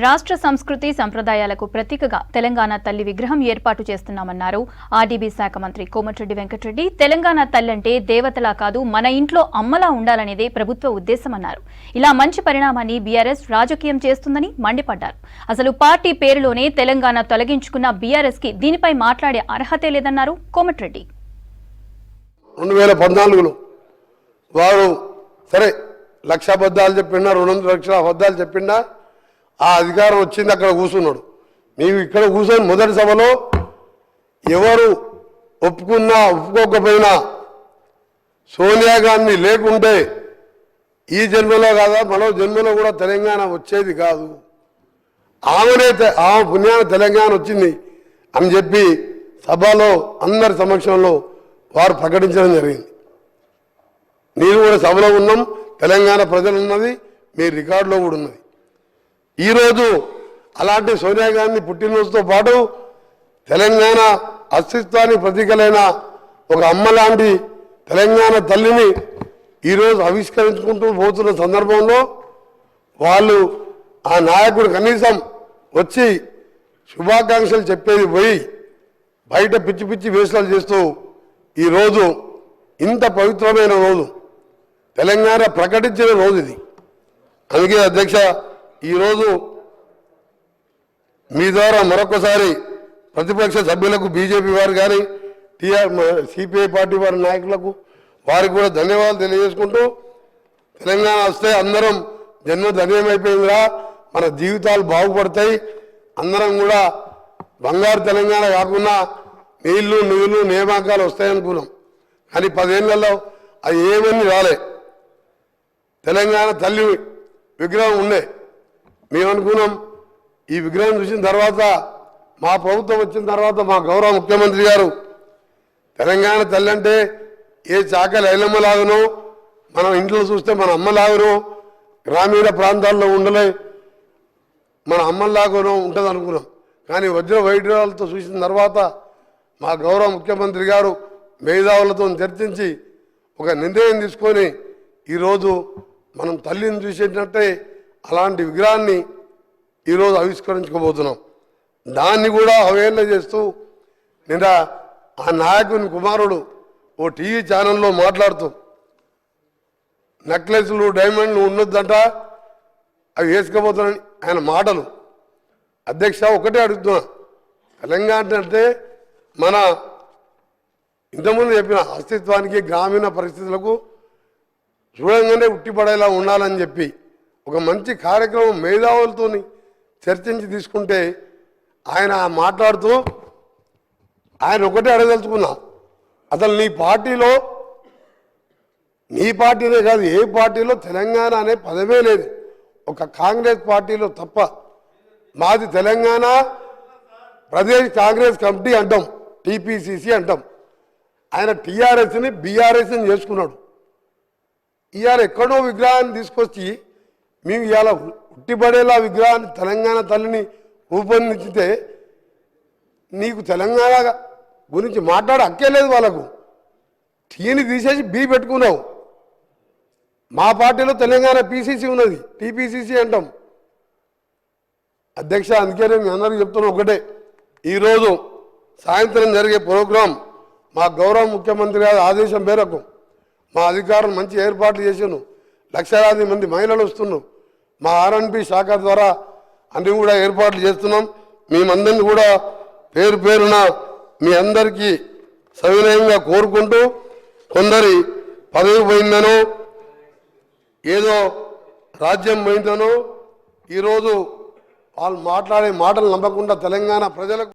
రాష్ట్ర సంస్కృతి సంప్రదాయాలకు ప్రతీకగా తెలంగాణ తల్లి విగ్రహం ఏర్పాటు చేస్తున్నామన్నారు ఆర్డీబీ శాఖ మంత్రి కోమటిరెడ్డి వెంకటరెడ్డి. తెలంగాణ తల్లి అంటే దేవతలా కాదు, మన ఇంట్లో అమ్మలా ఉండాలనేదే ప్రభుత్వ ఉద్దేశమన్నారు. ఇలా మంచి పరిణామాన్ని బీఆర్ఎస్ రాజకీయం చేస్తుందని మండిపడ్డారు. అసలు పార్టీ పేరులోనే తెలంగాణ తొలగించుకున్న బీఆర్ఎస్ కి దీనిపై మాట్లాడే అర్హతే లేదన్నారు కోమటిరెడ్డి. 2014లో వారు సరే 1,00,000 అబద్ధాలు చెప్పిండా, 200 లక్షల అబద్ధాలు చెప్పిండా, ఆ అధికారం వచ్చింది, అక్కడ కూర్చున్నాడు. మేము ఇక్కడ కూర్చొని మొదటి సభలో ఎవరు ఒప్పుకున్నా ఒప్పుకోకపోయినా సోనియా గాంధీ లేకుంటే ఈ జన్మలో కాదా మరో జన్మలో కూడా తెలంగాణ వచ్చేది కాదు, ఆమె పుణ్యాన తెలంగాణ వచ్చింది అని చెప్పి సభలో అందరి సమక్షంలో వారు ప్రకటించడం జరిగింది. నేను కూడా సభలో ఉన్నాం, తెలంగాణ ప్రజలు ఉన్నది, మీ రికార్డులో కూడా ఉన్నది. ఈరోజు అలాంటి సోనియా గాంధీ పుట్టినరోజుతో పాటు తెలంగాణ అస్తిత్వానికి ప్రతీకలైన ఒక అమ్మ లాంటి తెలంగాణ తల్లిని ఈరోజు ఆవిష్కరించుకుంటూ పోతున్న సందర్భంలో వాళ్ళు ఆ నాయకుడు కనీసం వచ్చి శుభాకాంక్షలు చెప్పేది పోయి బయట పిచ్చి పిచ్చి వేషాలు చేస్తూ ఈరోజు ఇంత పవిత్రమైన రోజు తెలంగాణ ప్రకటించిన రోజు ఇది. అందుకే అధ్యక్ష, ఈరోజు మీ ద్వారా మరొకసారి ప్రతిపక్ష సభ్యులకు, బీజేపీ వారు కానీ సిపిఐ పార్టీ వారి నాయకులకు వారికి కూడా ధన్యవాదాలు తెలియజేసుకుంటూ, తెలంగాణ వస్తే అందరం జన్మ ధన్యమైపోయిందిరా, మన జీవితాలు బాగుపడతాయి, అందరం కూడా బంగారు తెలంగాణ కాకుండా నీళ్లు నిధులు నియామకాలు వస్తాయనుకున్నాం. కానీ 10 ఏళ్లలో అది ఏమని రాలే. తెలంగాణ తల్లి విగ్రహం ఉండే, మేము అనుకున్నాం ఈ విగ్రహం చూసిన తర్వాత, మా ప్రభుత్వం వచ్చిన తర్వాత మా గౌరవ ముఖ్యమంత్రి గారు తెలంగాణ తల్లి అంటే ఏ చాకలి ఐలమ్మలాగనో, మనం ఇంట్లో చూస్తే మన అమ్మలాగనో, గ్రామీణ ప్రాంతాల్లో ఉండలే మన అమ్మలాగనో ఉంటుంది అనుకున్నాం. కానీ వజ్ర వైఢూర్యాలతో చూసిన తర్వాత మా గౌరవ ముఖ్యమంత్రి గారు మేధావులతో చర్చించి ఒక నిర్ణయం తీసుకొని ఈరోజు మనం తల్లిని చూసేటట్టే అలాంటి విగ్రహాన్ని ఈరోజు ఆవిష్కరించుకోబోతున్నాం. దాన్ని కూడా అవహేళన చేస్తూ నిన్న ఆ నాయకుని కుమారుడు ఓ టీవీ ఛానల్లో మాట్లాడుతూ నెక్లెస్లు డైమండ్లు ఉండొద్దంట, అవి వేసుకోబోతున్నాయని ఆయన మాటలు. అధ్యక్ష, ఒకటే అడుగుతున్నా, తెలంగాణ అంటే మన ఇంతకుముందు చెప్పిన అస్తిత్వానికి గ్రామీణ పరిస్థితులకు చూడంగానే ఉట్టిపడేలా ఉండాలని చెప్పి ఒక మంచి కార్యక్రమం మేధావులతో చర్చించి తీసుకుంటే ఆయన మాట్లాడుతూ ఆయన ఒకటే అడగదలుచుకున్నా, అసలు నీ పార్టీనే కాదు ఏ పార్టీలో తెలంగాణ అనే పదమే లేదు, ఒక కాంగ్రెస్ పార్టీలో తప్ప. మాది తెలంగాణ ప్రదేశ్ కాంగ్రెస్ కమిటీ అంటాం, టీపీసీసీ అంటాం. ఆయన టీఆర్ఎస్ని బీఆర్ఎస్ని చేసుకున్నాడు. ఇవాళ ఎక్కడో విగ్రహాన్ని తీసుకొచ్చి మేము ఇవాళ ఉట్టిపడేలా విగ్రహాన్ని తెలంగాణ తల్లిని రూపొందించితే నీకు తెలంగాణ గురించి మాట్లాడే హక్కే లేదు. వాళ్ళకు టీని తీసేసి బీ పెట్టుకున్నావు. మా పార్టీలో తెలంగాణ పీసీసీ ఉన్నది, టీపీసీసీ అంటాం. అధ్యక్ష, అందుకనే మీ అందరికీ చెప్తున్నా ఒకటే, ఈరోజు సాయంత్రం జరిగే ప్రోగ్రాం మా గౌరవ ముఖ్యమంత్రి గారి ఆదేశం మేరకు మా అధికారులు మంచి ఏర్పాట్లు చేసాను. లక్షలాది మంది మహిళలు వస్తున్నాం. మా ఆర్ఎండ్బి శాఖ ద్వారా అన్ని కూడా ఏర్పాట్లు చేస్తున్నాం. మేమందరినీ కూడా పేరు పేరున మీ అందరికీ సవినయంగా కోరుకుంటూ, కొందరి పదవి పోయిందనో ఏదో రాజ్యం పోయిందనో ఈరోజు వాళ్ళు మాట్లాడే మాటలు నమ్మకుండా తెలంగాణ ప్రజలకు